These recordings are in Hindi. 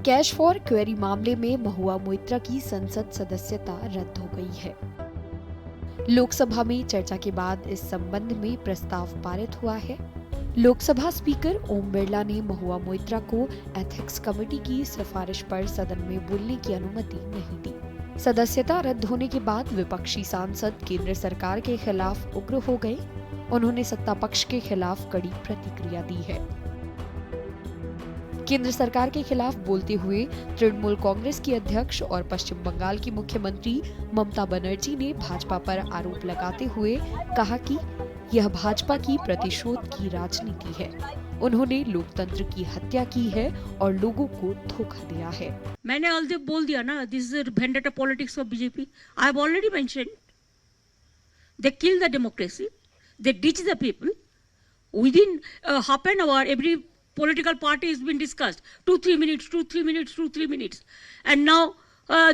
कैश फॉर क्वेरी मामले में महुआ मोइत्रा की संसद सदस्यता रद्द हो गई है। लोकसभा में चर्चा के बाद इस संबंध में प्रस्ताव पारित हुआ है। लोकसभा स्पीकर ओम बिरला ने महुआ मोइत्रा को एथिक्स कमेटी की सिफारिश पर सदन में बोलने की अनुमति नहीं दी। सदस्यता रद्द होने के बाद विपक्षी सांसद केंद्र सरकार के खिलाफ उग्र हो गए। उन्होंने सत्ता पक्ष के खिलाफ कड़ी प्रतिक्रिया दी है। केंद्र सरकार के खिलाफ बोलते हुए तृणमूल कांग्रेस की अध्यक्ष और पश्चिम बंगाल की मुख्यमंत्री ममता बनर्जी ने भाजपा पर आरोप लगाते हुए कहा कि यह भाजपा की प्रतिशोध की राजनीति है। उन्होंने लोकतंत्र की हत्या की है और लोगों को धोखा दिया है। मैंने ऑलरेडी बोल दिया ना, this is vendetta politics of BJP. I have already mentioned they kill the democracy, they ditch the people within half an hour. Every political party has been discussed 2-3 minutes, 2-3 minutes, 2-3 minutes, and now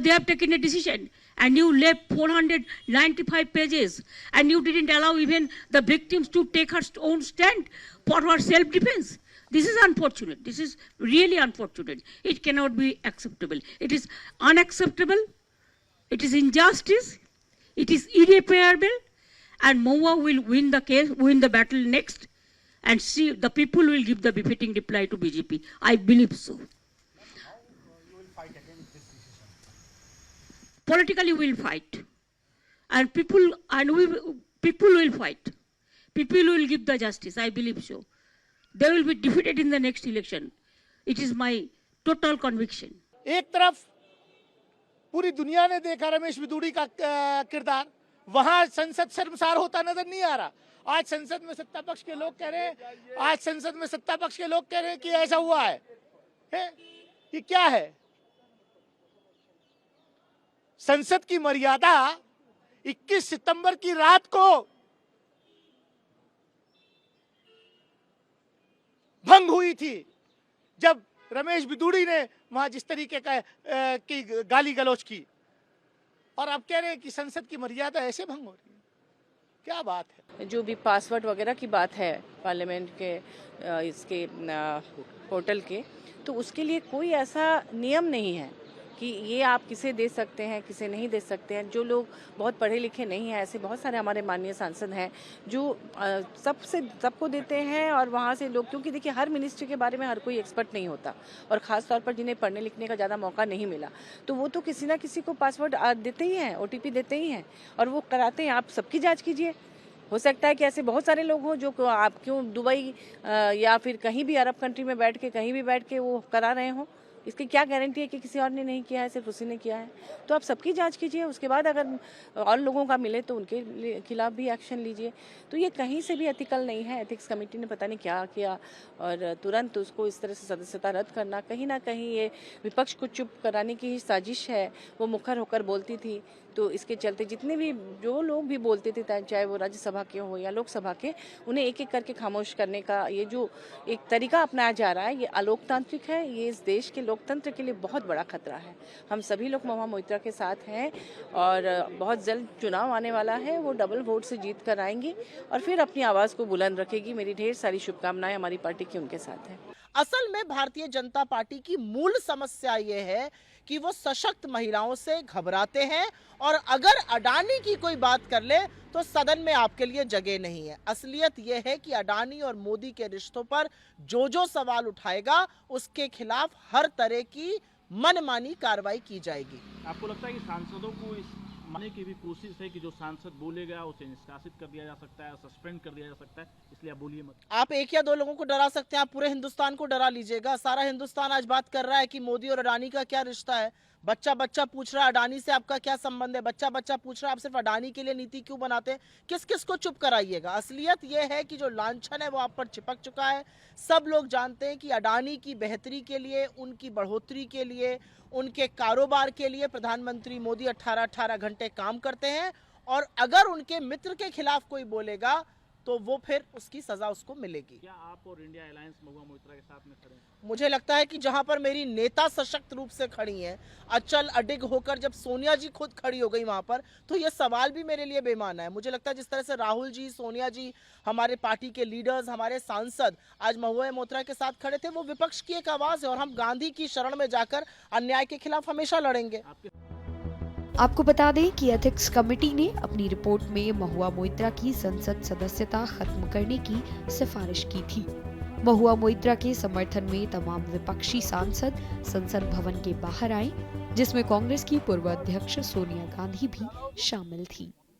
they have taken a decision, and you left 495 pages, and you didn't allow even the victims to take her own stand for her self-defense. This is unfortunate. This is really unfortunate. It cannot be acceptable. It is unacceptable. It is injustice. It is irreparable, and Mahua will win the case, win the battle next. And see, the people will give the befitting reply to BJP. I believe so. You will fight against this decision. Politically, we will fight, and people will fight. People will give the justice. I believe so. They will be defeated in the next election. It is my total conviction. एक तरफ पूरी दुनिया ने देखा रमेश बिदूड़ी का किरदार, वहां संसद शर्मसार होता नजर नहीं आ रहा। आज संसद में सत्ता पक्ष के लोग कह रहे हैं, कि ऐसा हुआ है? ये क्या है? संसद की मर्यादा 21 सितंबर की रात को भंग हुई थी, जब रमेश बिदूड़ी ने वहां जिस तरीके की गाली गलौज की, और अब कह रहे हैं कि संसद की मर्यादा ऐसे भंग हो रही है। क्या बात है? जो भी पासवर्ड वगैरह की बात है पार्लियामेंट के इसके पोर्टल के, तो उसके लिए कोई ऐसा नियम नहीं है कि ये आप किसे दे सकते हैं, किसे नहीं दे सकते हैं। जो लोग बहुत पढ़े लिखे नहीं हैं, ऐसे बहुत सारे हमारे माननीय सांसद हैं जो सबको देते हैं, और वहाँ से लोग, क्योंकि देखिए हर मिनिस्ट्री के बारे में हर कोई एक्सपर्ट नहीं होता, और ख़ास तौर पर जिन्हें पढ़ने लिखने का ज़्यादा मौका नहीं मिला, तो वो तो किसी ना किसी को पासवर्ड देते ही हैं, OTP देते ही हैं, और वो कराते हैं। आप सबकी जाँच कीजिए। हो सकता है कि ऐसे बहुत सारे लोग हों जो आप क्यों दुबई या फिर कहीं भी अरब कंट्री में बैठ के, कहीं भी बैठ के वो करा रहे हों। इसकी क्या गारंटी है कि किसी और ने नहीं किया है, सिर्फ उसी ने किया है? तो आप सबकी जांच कीजिए, उसके बाद अगर और लोगों का मिले तो उनके खिलाफ भी एक्शन लीजिए। तो ये कहीं से भी एथिकल नहीं है। एथिक्स कमेटी ने पता नहीं क्या किया, और तुरंत उसको इस तरह से सदस्यता रद्द करना, कहीं ना कहीं ये विपक्ष को चुप कराने की साजिश है। वो मुखर होकर बोलती थी, तो इसके चलते जितने भी जो लोग भी बोलते थे, चाहे वो राज्यसभा के हो या लोकसभा के, उन्हें एक एक करके खामोश करने का ये जो एक तरीका अपनाया जा रहा है, ये अलोकतांत्रिक है। ये इस देश के लोकतंत्र के लिए बहुत बड़ा खतरा है। हम सभी लोग महुआ मोइत्रा के साथ हैं, और बहुत जल्द चुनाव आने वाला है। वो डबल वोट से जीत कर आएंगी और फिर अपनी आवाज़ को बुलंद रखेगी। मेरी ढेर सारी शुभकामनाएं हमारी पार्टी की उनके साथ है। असल में भारतीय जनता पार्टी की मूल समस्या ये है कि वो सशक्त महिलाओं से घबराते हैं, और अगर अडानी की कोई बात कर ले तो सदन में आपके लिए जगह नहीं है। असलियत ये है कि अडानी और मोदी के रिश्तों पर जो सवाल उठाएगा उसके खिलाफ हर तरह की मनमानी कार्रवाई की जाएगी। आपको लगता है कि सांसदों को इस मानने की भी कोशिश है कि जो सांसद बोलेगा उसे निष्कासित कर दिया जा सकता है, सस्पेंड कर दिया जा सकता है, इसलिए आप बोलिए मत? आप एक या दो लोगों को डरा सकते हैं, आप पूरे हिंदुस्तान को डरा लीजिएगा। सारा हिंदुस्तान आज बात कर रहा है कि मोदी और अडानी का क्या रिश्ता है। बच्चा पूछ रहा है अडानी से आपका क्या संबंध है। बच्चा पूछ रहा है आप सिर्फ अडानी के लिए नीति क्यों बनाते हैं। किस किस को चुप कराइएगा। असलियत यह है कि जो लांछन है वो आप पर चिपक चुका है। सब लोग जानते हैं कि अडानी की बेहतरी के लिए, उनकी बढ़ोतरी के लिए, उनके कारोबार के लिए प्रधानमंत्री मोदी 18-18 घंटे काम करते हैं, और अगर उनके मित्र के खिलाफ कोई बोलेगा तो वो फिर उसकी सजा उसको मिलेगी। क्या आप और इंडिया अलायंस महुआ मोइत्रा के साथ में खड़े हैं? मुझे लगता है कि जहां पर मेरी नेता सशक्त रूप से खड़ी हैं, अचल अडिग होकर, जब सोनिया जी खुद खड़ी हो गई वहां पर, तो ये सवाल भी मेरे लिए बेमाना है। मुझे लगता है जिस तरह से राहुल जी, सोनिया जी, हमारे पार्टी के लीडर्स, हमारे सांसद आज महुआ मोइत्रा के साथ खड़े थे, वो विपक्ष की एक आवाज है और हम गांधी की शरण में जाकर अन्याय के खिलाफ हमेशा लड़ेंगे। आपको बता दें कि एथिक्स कमेटी ने अपनी रिपोर्ट में महुआ मोइत्रा की संसद सदस्यता खत्म करने की सिफारिश की थी। महुआ मोइत्रा के समर्थन में तमाम विपक्षी सांसद संसद भवन के बाहर आए, जिसमें कांग्रेस की पूर्व अध्यक्ष सोनिया गांधी भी शामिल थी।